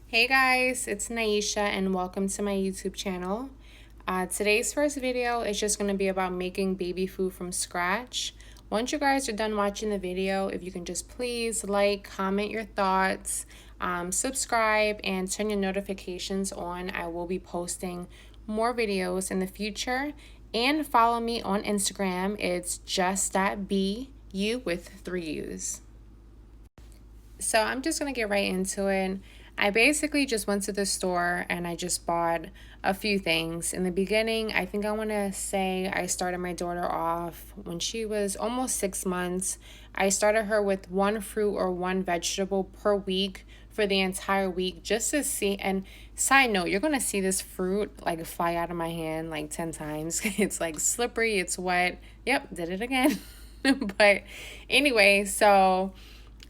Hey guys, it's Naisha and welcome to my YouTube channel. Today's first video is just going to be about making baby food from scratch. Once you guys are done watching the video, if you can just please like, comment your thoughts, subscribe, and turn your notifications on. I will be posting more videos in the future. And follow me on Instagram. It's just.bu with 3 U's. So I'm just going to get right into it. I basically just went to the store and I just bought a few things. In the beginning, I think I want to say I started my daughter off when she was almost 6 months. I started her with one fruit or one vegetable per week for the entire week just to see. And side note, you're going to see this fruit like fly out of my hand like 10 times. It's like slippery, it's wet. Yep, did it again. But anyway, so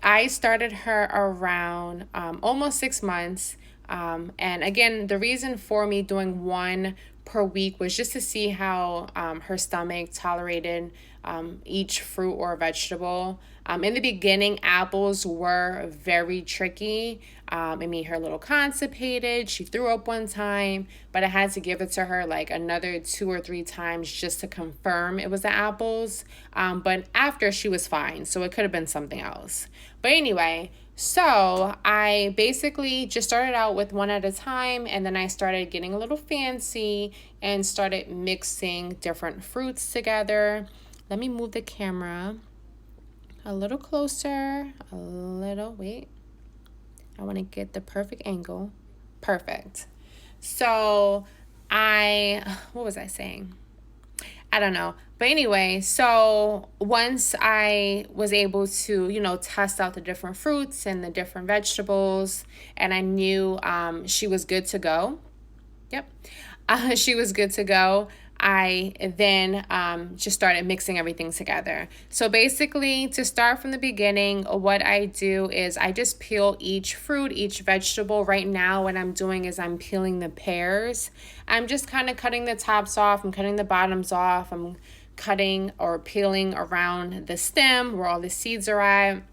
I started her around almost 6 months. And again, the reason for me doing one per week was just to see how her stomach tolerated each fruit or vegetable. In the beginning, apples were very tricky. It made her a little constipated. She threw up one time, but I had to give it to her like another 2 or 3 times just to confirm it was the apples. But after, she was fine, so it could have been something else. But anyway, so I basically just started out with one at a time, and then I started getting a little fancy and started mixing different fruits together. Let me move the camera a little closer, wait. I want to get the perfect angle. Perfect. So what was I saying? I don't know. But anyway, so once I was able to, test out the different fruits and the different vegetables, and I knew she was good to go. Yep. She was good to go. I then just started mixing everything together. So basically, to start from the beginning, what I do is I just peel each fruit, each vegetable. Right now, what I'm doing is I'm peeling the pears. I'm just kind of cutting the tops off. I'm cutting the bottoms off. I'm cutting or peeling around the stem where all the seeds are at.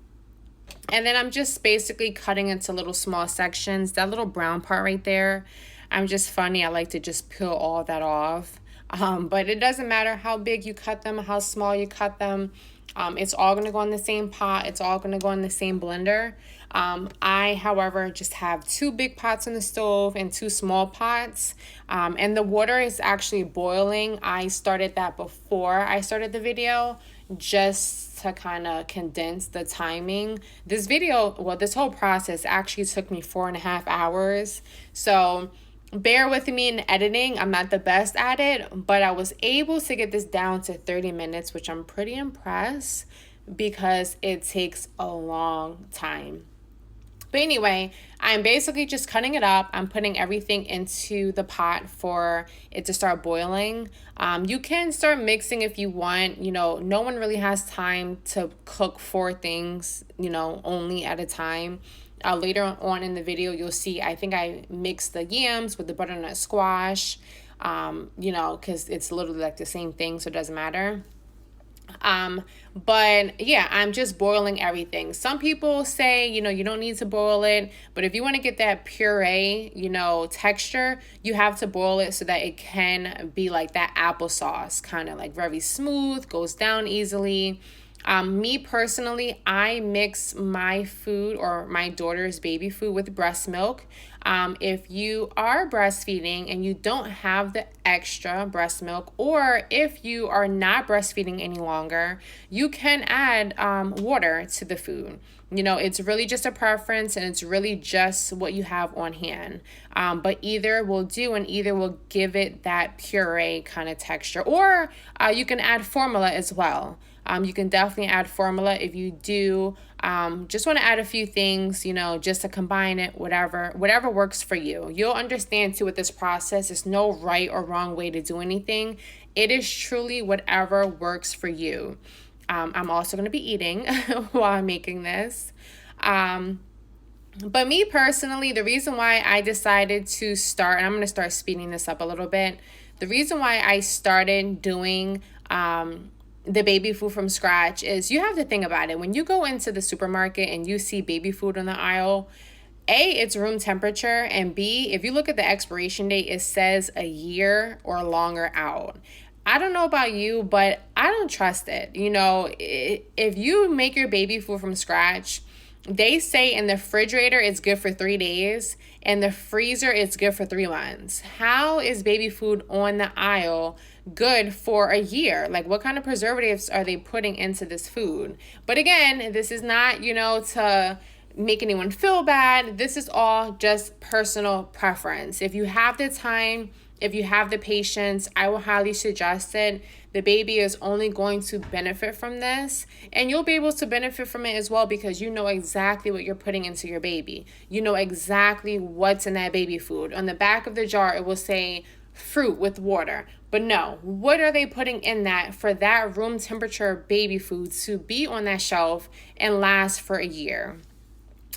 And then I'm just basically cutting into little small sections. That little brown part right there, I'm just funny. I like to just peel all that off. But it doesn't matter how big you cut them, how small you cut them. It's all going to go in the same pot. It's all going to go in the same blender. I, however, just have 2 big pots on the stove and 2 small pots. And the water is actually boiling. I started that before I started the video just to kind of condense the timing. This whole process actually took me 4.5 hours. So bear with me in editing. I'm not the best at it, but I was able to get this down to 30 minutes, which I'm pretty impressed because it takes a long time. But anyway, I'm basically just cutting it up. I'm putting everything into the pot for it to start boiling. You can start mixing if you want. No one really has time to cook 4 things, only at a time. Later on in the video, you'll see I think I mixed the yams with the butternut squash, because it's literally like the same thing, so it doesn't matter. But yeah, I'm just boiling everything. Some people say, you don't need to boil it, but if you want to get that puree, texture, you have to boil it so that it can be like that applesauce, kind of like very smooth, goes down easily. Me personally, I mix my food or my daughter's baby food with breast milk. If you are breastfeeding and you don't have the extra breast milk, or if you are not breastfeeding any longer, you can add water to the food. It's really just a preference, and it's really just what you have on hand. But either will do, and either will give it that puree kind of texture. Or you can add formula as well. You can definitely add formula if you do just want to add a few things, just to combine it, whatever works for you. You'll understand too with this process, there's no right or wrong way to do anything. It is truly whatever works for you. I'm also going to be eating while I'm making this. But me personally, the reason why I decided to start, and I'm going to start speeding this up a little bit. The reason why I started doing the baby food from scratch is you have to think about it. When you go into the supermarket and you see baby food on the aisle, A, it's room temperature, and B, if you look at the expiration date, it says a year or longer out. I don't know about you, but I don't trust it. You know, if you make your baby food from scratch, they say in the refrigerator it's good for 3 days, and the freezer it's good for 3 months. How is baby food on the aisle good for a year? Like, what kind of preservatives are they putting into this food? But again, this is not, you know, to make anyone feel bad. This is all just personal preference. If you have the time, if you have the patience, I will highly suggest it. The baby is only going to benefit from this, and you'll be able to benefit from it as well because you know exactly what you're putting into your baby. You know exactly what's in that baby food. On the back of the jar, it will say fruit with water. But no, what are they putting in that for that room temperature baby food to be on that shelf and last for a year?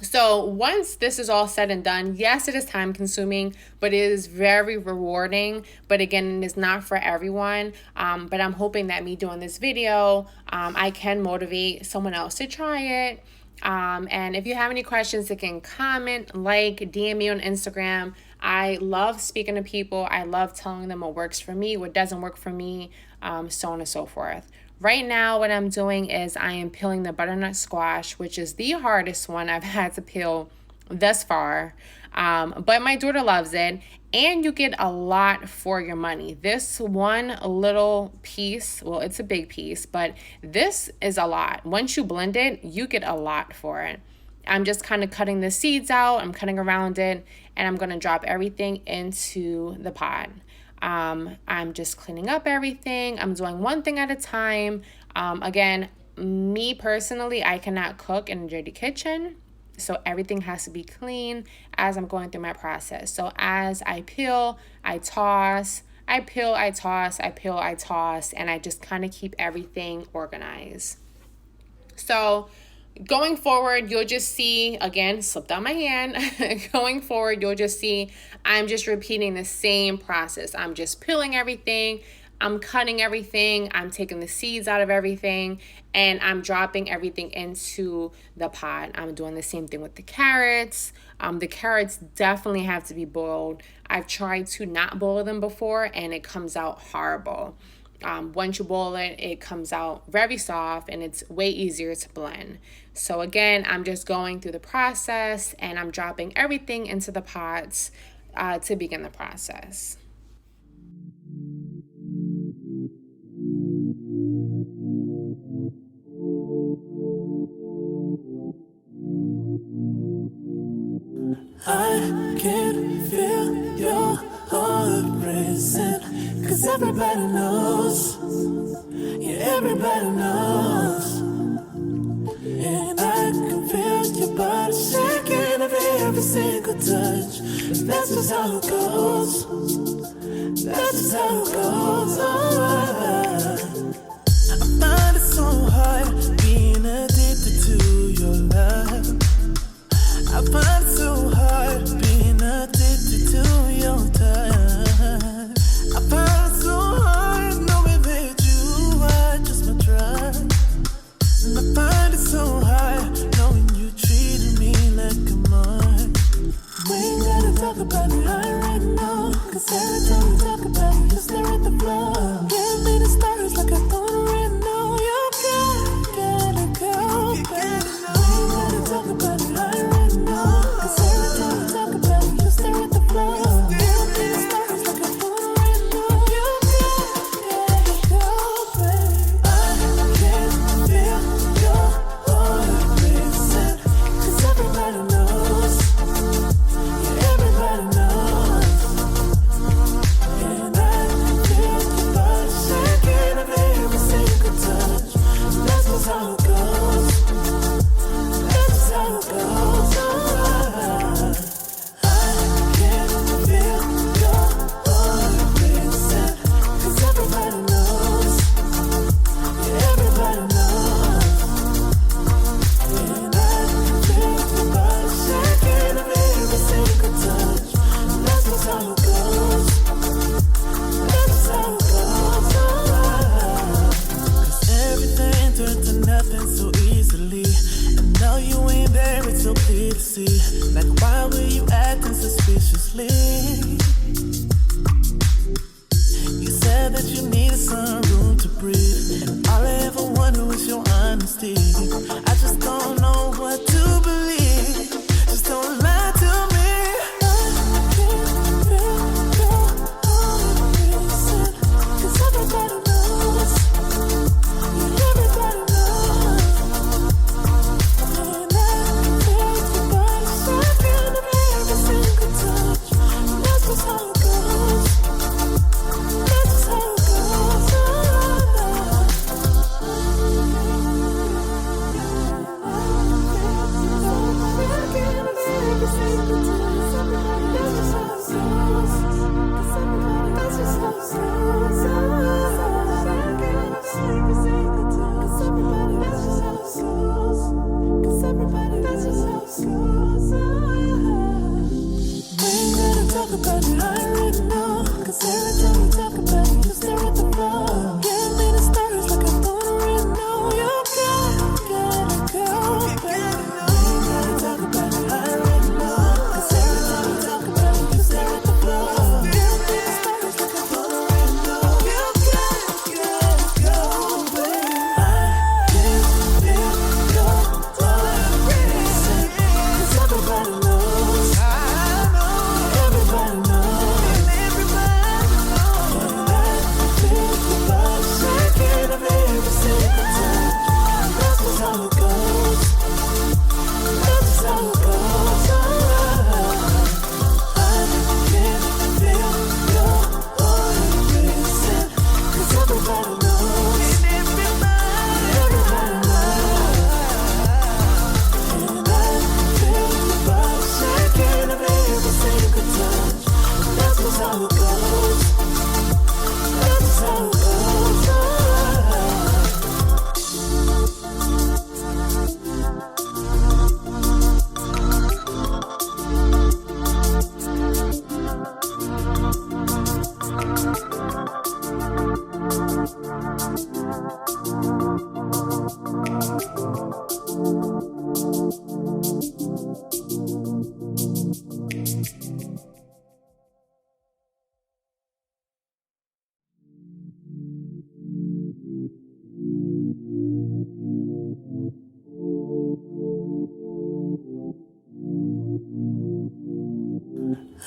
So once this is all said and done, yes, it is time consuming, but it is very rewarding. But again, it is not for everyone. But I'm hoping that me doing this video, I can motivate someone else to try it. And if you have any questions, you can comment, like, DM me on Instagram. I love speaking to people. I love telling them what works for me, what doesn't work for me, so on and so forth. Right now, what I'm doing is I am peeling the butternut squash, which is the hardest one I've had to peel thus far. But my daughter loves it, and you get a lot for your money. This one little piece, well, it's a big piece, but this is a lot. Once you blend it, you get a lot for it. I'm just kind of cutting the seeds out. I'm cutting around it, and I'm going to drop everything into the pot. I'm just cleaning up everything. I'm doing one thing at a time. Again, me personally, I cannot cook in a dirty kitchen. So everything has to be clean as I'm going through my process. So as I peel, I toss, I peel, I toss, I peel, I toss, and I just kind of keep everything organized. So going forward, you'll just see, again, slipped on my hand. Going forward, you'll just see I'm just repeating the same process. I'm just peeling everything. I'm cutting everything. I'm taking the seeds out of everything, and I'm dropping everything into the pot. I'm doing the same thing with the carrots. The carrots definitely have to be boiled. I've tried to not boil them before, and it comes out horrible. Once you boil it, it comes out very soft, and it's way easier to blend. So again, I'm just going through the process, and I'm dropping everything into the pots to begin the process. I can feel your heart racing, 'cause everybody knows, yeah, everybody knows. And I can feel your body shaking every single touch. And that's just how it goes. That's just how it goes. Oh, I find it so hard being addicted to your love. I find it so hard being addicted to your touch. I find it so hard knowing that you are just my drug. And I find it so hard knowing you treated me like a mark. We ain't gotta talk about it right now, 'cause every time we talk about it, you stare at the floor. Give me the stars like I don't right now. You gotta go back. We ain't gotta talk about it right now. about it, I already know. 'Cause every time we talk about it, you stare at the floor. Give me the stars like I don't already know. You gotta go, baby. We gotta talk about it, I already know. 'Cause every time we talk about it, you stare at the floor. Give me the stars like I don't already know. You gotta go, baby. I can feel your heart racing. 'Cause everybody knows. Everybody knows. And I feel your body shaking of every single time. That's just how it goes. That's just how it goes. I can feel your heart racing. 'Cause everybody knows. Everybody knows. And I feel your body shaking of every single touch. That's just how it goes. That's just how it goes.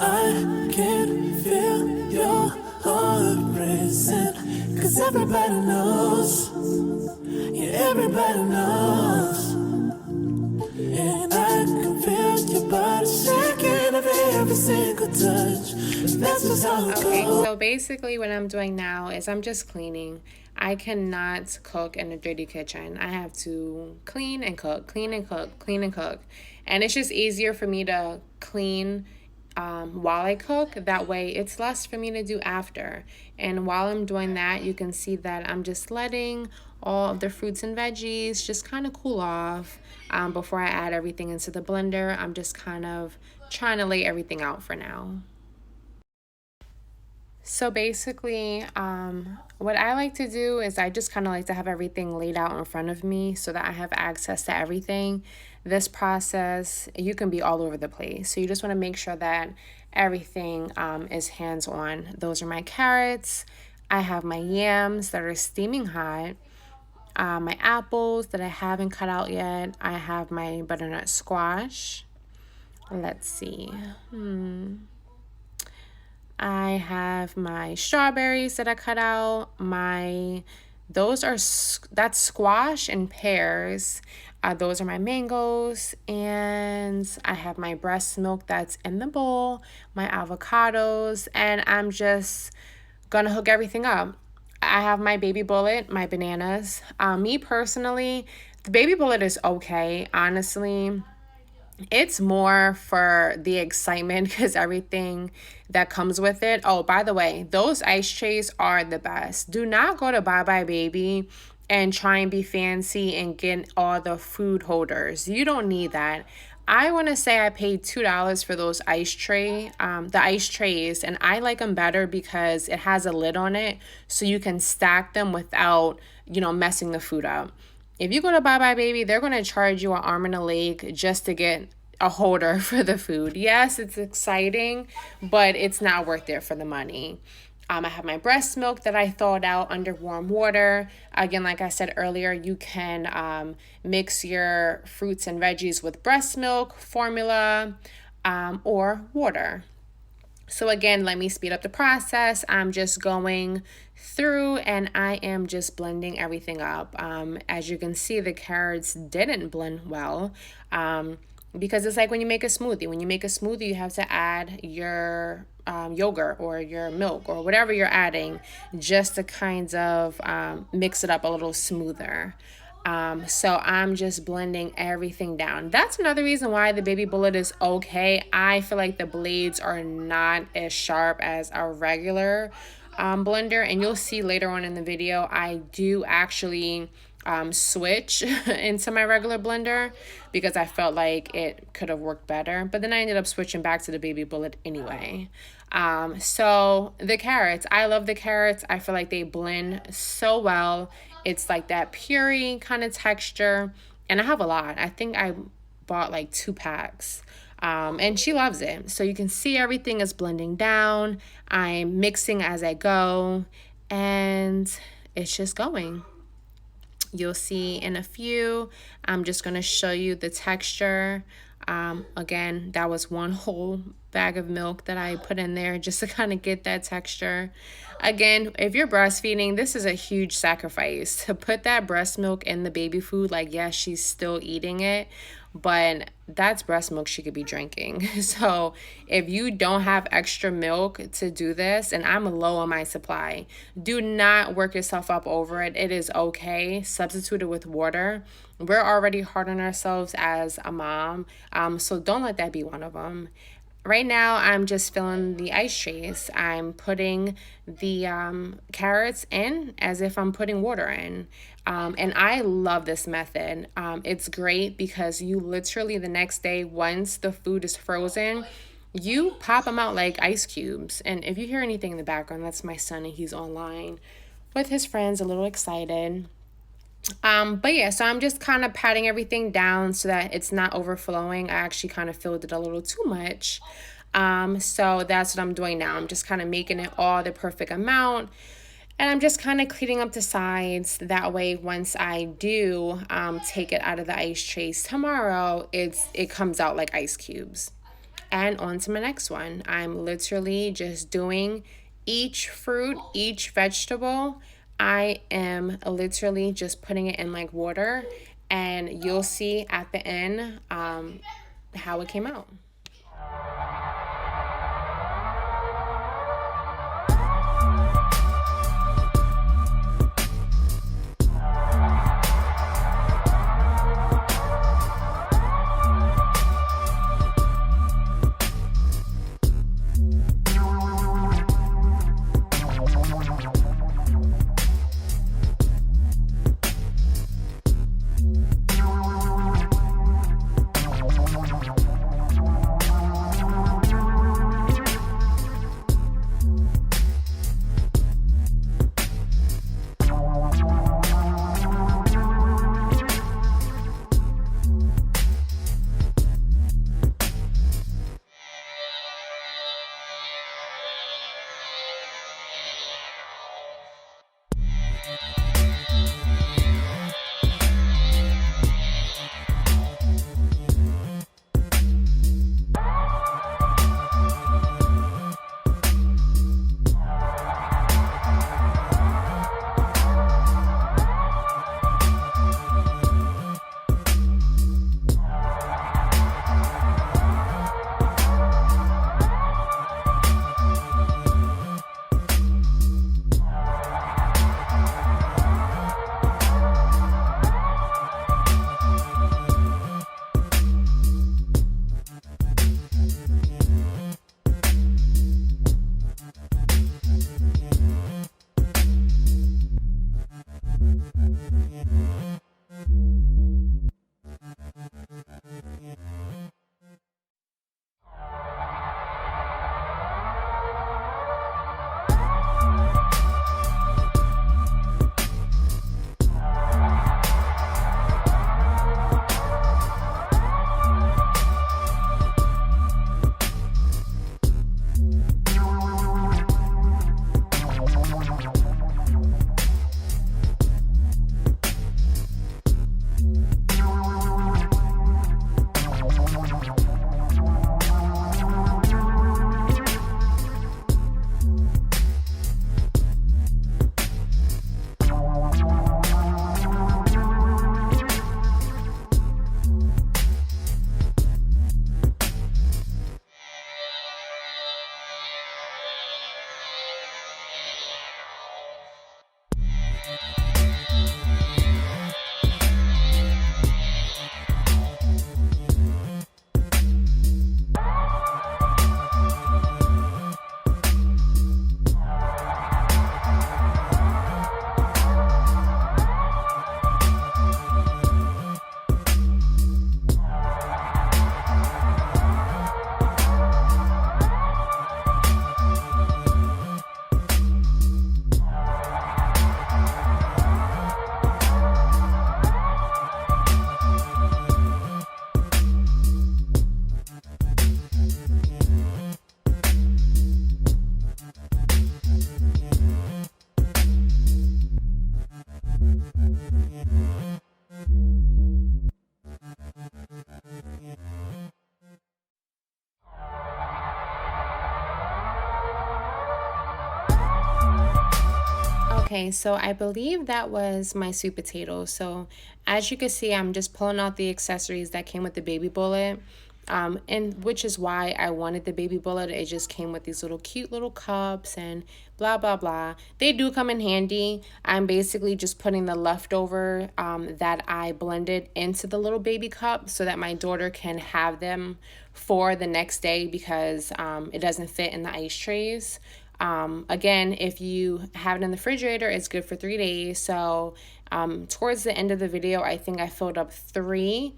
I can feel your heart racing. 'Cause everybody knows. Yeah, everybody knows. And I can feel your body shaking of every single touch. That's just how it Okay, goes. so basically what I'm doing now is I'm just cleaning. I cannot cook in a dirty kitchen. I have to clean and cook, clean and cook, clean and cook. And it's just easier for me to clean while I cook. That way it's less for me to do after. And while I'm doing that, you can see that I'm just letting all of the fruits and veggies just kind of cool off before I add everything into the blender. I'm just kind of trying to lay everything out for now. So basically, what I like to do is I just kind of like to have everything laid out in front of me so that I have access to everything. This process, you can be all over the place. So you just want to make sure that everything is hands-on. Those are my carrots. I have my yams that are steaming hot. My apples that I haven't cut out yet. I have my butternut squash. Let's see. I have my strawberries that I cut out. That's squash and pears. Those are my mangoes. And I have my breast milk that's in the bowl, my avocados, and I'm just gonna hook everything up. I have my baby bullet, my bananas. Me personally, the baby bullet is okay, honestly. It's more for the excitement because everything that comes with it. Oh, by the way, those ice trays are the best. Do not go to Bye Bye Baby and try and be fancy and get all the food holders. You don't need that. I want to say I paid $2 for those the ice trays, and I like them better because it has a lid on it so you can stack them without, messing the food up. If you go to Bye Bye Baby, they're going to charge you an arm and a leg just to get a holder for the food. Yes, it's exciting, but it's not worth it for the money. I have my breast milk that I thawed out under warm water. Again, like I said earlier, you can mix your fruits and veggies with breast milk, formula, or water. So again, let me speed up the process. I'm just going through and I am just blending everything up. As you can see, the carrots didn't blend well because it's like when you make a smoothie. When you make a smoothie, you have to add your yogurt or your milk or whatever you're adding just to kind of mix it up a little smoother. So I'm just blending everything down. That's another reason why the baby bullet is okay. I feel like the blades are not as sharp as a regular blender, and you'll see later on in the video I do actually switch into my regular blender because I felt like it could have worked better. But then I ended up switching back to the baby bullet anyway. So the carrots, I love the carrots. I feel like they blend so well. It's like that puree kind of texture. And I have a lot. I think I bought like 2 packs. And she loves it. So you can see everything is blending down. I'm mixing as I go. And it's just going. You'll see in a few. I'm just going to show you the texture. Again, that was 1 whole bag of milk that I put in there just to kind of get that texture. Again, if you're breastfeeding, this is a huge sacrifice to put that breast milk in the baby food. Like, yes, she's still eating it, but that's breast milk she could be drinking. So if you don't have extra milk to do this, and I'm low on my supply, do not work yourself up over it. It is okay. Substitute it with water. We're already hard on ourselves as a mom, so don't let that be one of them. Right now, I'm just filling the ice trays. I'm putting the carrots in as if I'm putting water in. And I love this method. It's great because you literally the next day, once the food is frozen, you pop them out like ice cubes. And if you hear anything in the background, that's my son, and he's online with his friends, a little excited. But yeah, so I'm just kind of patting everything down so that it's not overflowing. I actually kind of filled it a little too much. So that's what I'm doing now. I'm just kind of making it all the perfect amount. And I'm just kind of cleaning up the sides. That way, once I do take it out of the ice trays tomorrow, it comes out like ice cubes. And on to my next one. I'm literally just doing each fruit, each vegetable. I am literally just putting it in like water, and you'll see at the end how it came out. Okay, so I believe that was my sweet potato. So as you can see, I'm just pulling out the accessories that came with the baby bullet. And which is why I wanted the baby bullet. It just came with these little cute little cups and blah, blah, blah. They do come in handy. I'm basically just putting the leftover that I blended into the little baby cup so that my daughter can have them for the next day because it doesn't fit in the ice trays. Again, if you have it in the refrigerator, it's good for 3 days. So towards the end of the video, I think I filled up 3,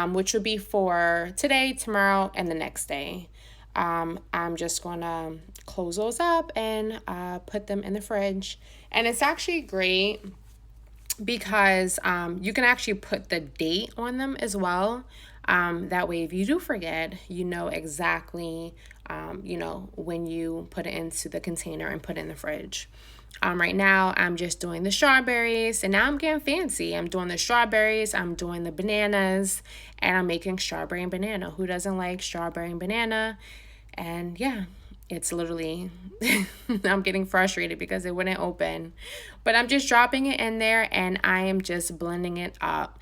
which would be for today, tomorrow, and the next day. I'm just going to close those up and put them in the fridge. And it's actually great because you can actually put the date on them as well. That way, if you do forget, you know exactly, when you put it into the container and put it in the fridge. Right now, I'm just doing the strawberries, and now I'm getting fancy. I'm doing the strawberries, I'm doing the bananas, and I'm making strawberry and banana. Who doesn't like strawberry and banana? And yeah, it's literally, I'm getting frustrated because it wouldn't open. But I'm just dropping it in there, and I am just blending it up.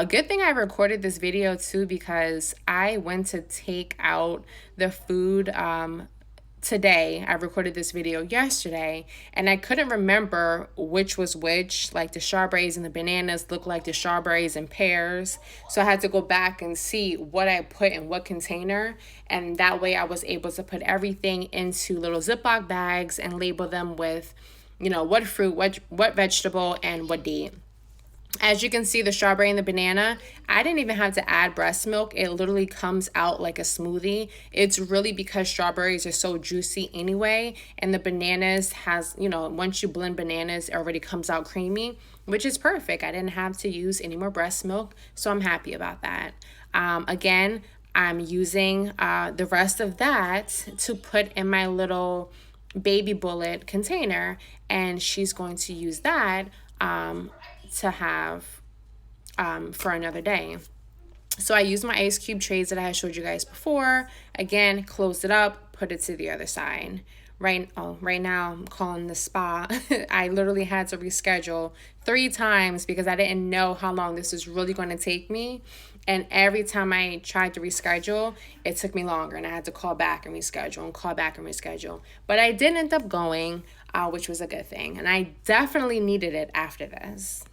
Good thing I recorded this video too because I went to take out the food today. I recorded this video yesterday and I couldn't remember which was which. Like the strawberries and the bananas look like the strawberries and pears. So I had to go back and see what I put in what container. And that way I was able to put everything into little Ziploc bags and label them with, what fruit, what vegetable, and what date. As you can see, the strawberry and the banana, I didn't even have to add breast milk. It literally comes out like a smoothie. It's really because strawberries are so juicy anyway. And the bananas has, once you blend bananas, it already comes out creamy, which is perfect. I didn't have to use any more breast milk. So I'm happy about that. Again, I'm using the rest of that to put in my little baby bullet container. And she's going to use that to have for another day. So I used my ice cube trays that I had showed you guys before. Again, closed it up, put it to the other side. Right now I'm calling the spa. I literally had to reschedule 3 times because I didn't know how long this was really going to take me. And every time I tried to reschedule, it took me longer and I had to call back and reschedule and call back and reschedule. But I did end up going, which was a good thing. And I definitely needed it after this.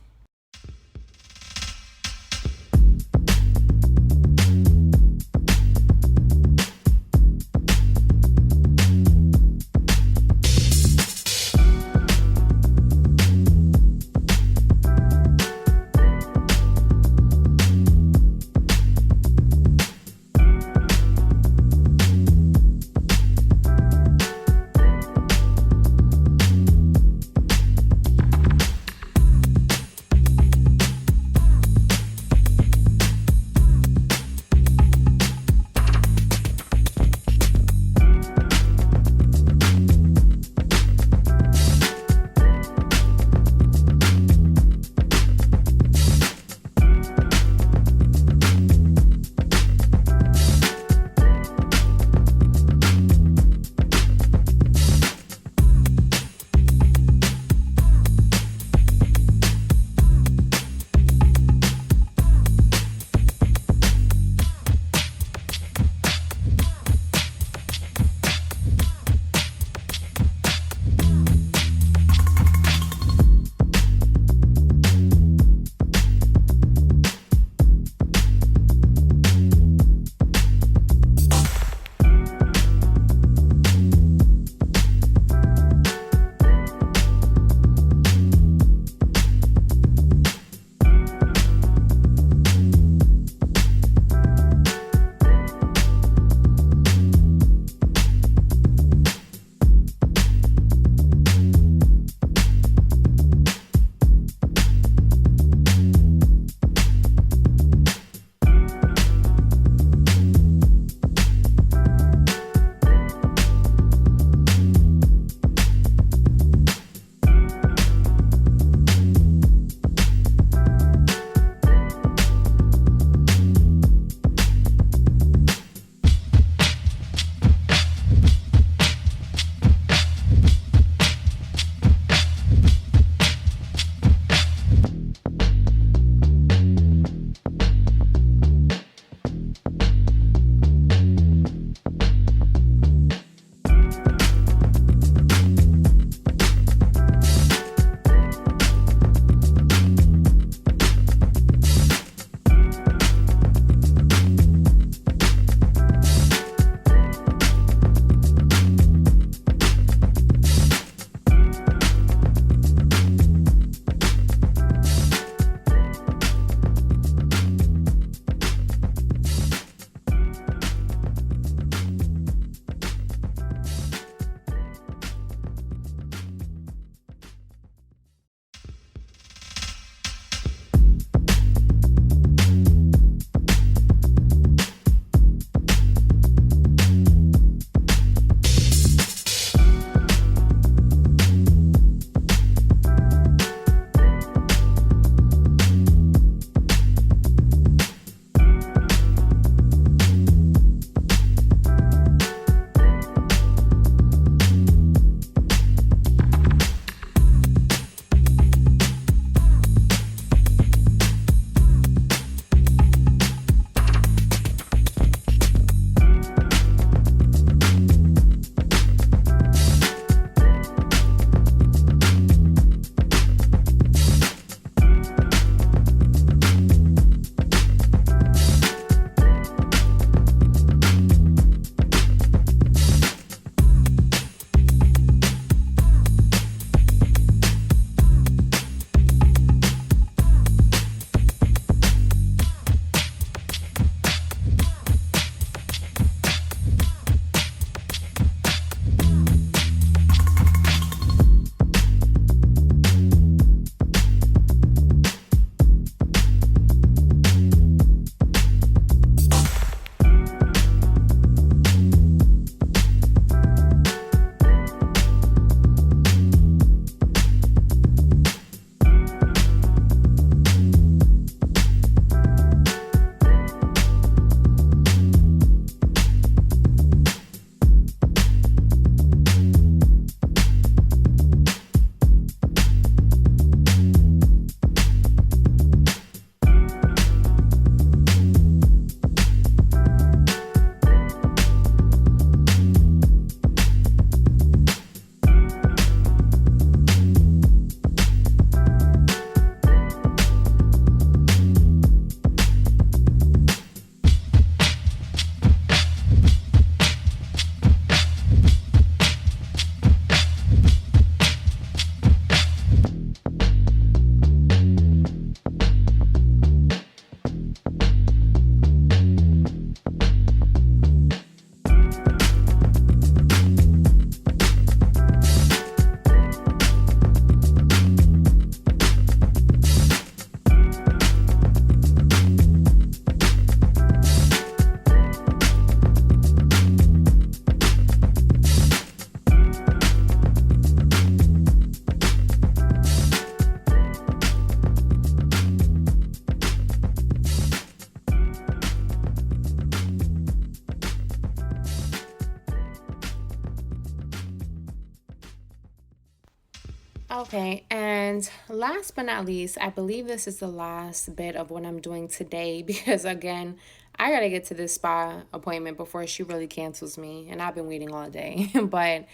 Okay, and last but not least, I believe this is the last bit of what I'm doing today because, again, I gotta get to this spa appointment before she really cancels me, and I've been waiting all day. But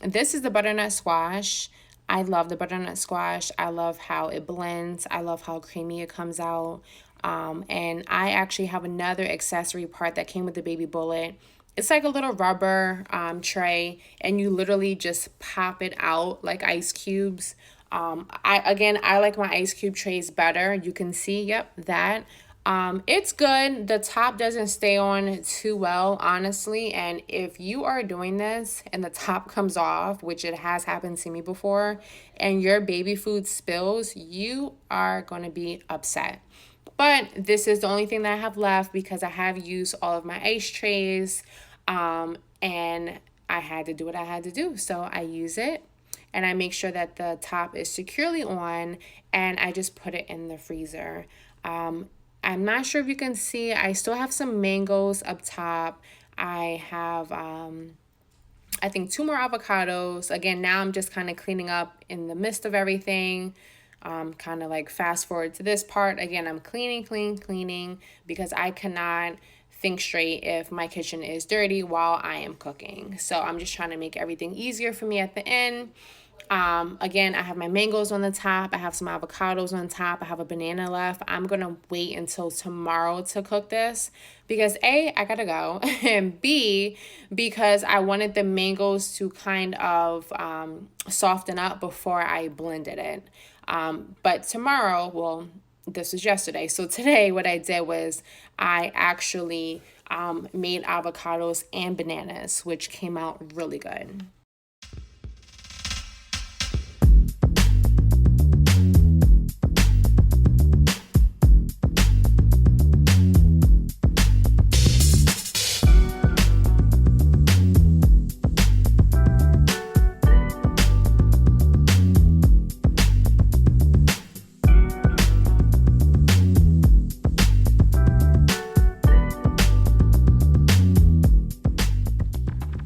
this is the butternut squash. I love the butternut squash. I love how it blends. I love how creamy it comes out. And I actually have another accessory part that came with the baby bullet. It's like a little rubber tray, and you literally just pop it out like ice cubes. I like my ice cube trays better. You can see, yep, that. It's good. The top doesn't stay on too well, honestly. And if you are doing this and the top comes off, which it has happened to me before, and your baby food spills, you are going to be upset. But this is the only thing that I have left because I have used all of my ice trays, and I had to do what I had to do. So I use it and I make sure that the top is securely on, and I just put it in the freezer. I'm not sure if you can see, I still have some mangoes up top. I have, I think, two more avocados. Again, now I'm just kind of cleaning up in the midst of everything. Kind of like fast forward to this part. Again, I'm cleaning because I cannot think straight if my kitchen is dirty while I am cooking. So I'm just trying to make everything easier for me at the end. Again, I have my mangoes on the top. I have some avocados on top. I have a banana left. I'm going to wait until tomorrow to cook this because A, I gotta go, and B, because I wanted the mangoes to kind of soften up before I blended it. But tomorrow, well, this was yesterday. So today, what I did was I actually made avocados and bananas, which came out really good.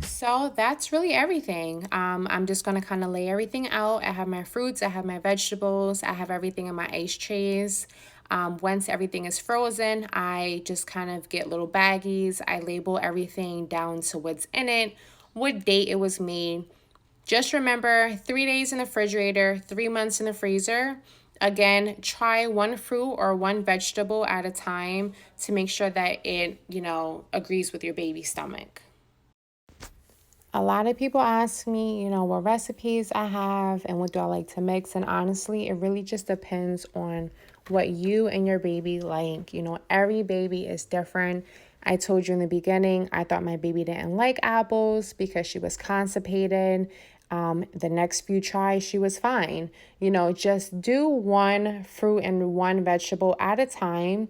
So that's really everything. I'm just gonna kind of lay everything out. I have my fruits, I have my vegetables, I have everything in my ice trays. Once everything is frozen, I just kind of get little baggies. I label everything down to what's in it, what date it was made. Just remember 3 days in the refrigerator, 3 months in the freezer. Again, try one fruit or one vegetable at a time to make sure that it, agrees with your baby's stomach. A lot of people ask me, what recipes I have and what do I like to mix. And honestly, it really just depends on what you and your baby like. Every baby is different. I told you in the beginning, I thought my baby didn't like apples because she was constipated. The next few tries, she was fine. Just do one fruit and one vegetable at a time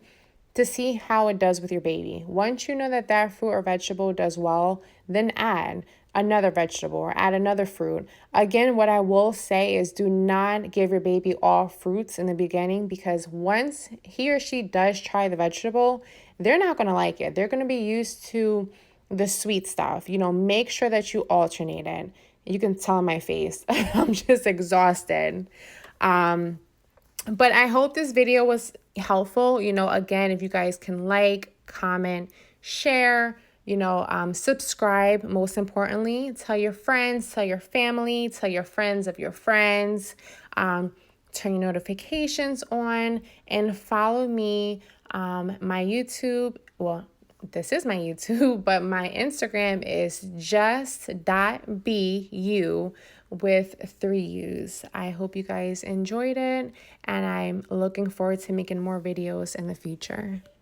to see how it does with your baby. Once you know that that fruit or vegetable does well, then add another vegetable or add another fruit. Again, what I will say is do not give your baby all fruits in the beginning because once he or she does try the vegetable, they're not going to like it. They're going to be used to the sweet stuff. Make sure that you alternate it. You can tell in my face. I'm just exhausted. But I hope this video was helpful. Again, if you guys can like, comment, share, subscribe, most importantly, tell your friends, tell your family, tell your friends of your friends, turn your notifications on, and follow me, my YouTube. Well, this is my YouTube, but my Instagram is just.bu with 3 U's. I hope you guys enjoyed it, and I'm looking forward to making more videos in the future.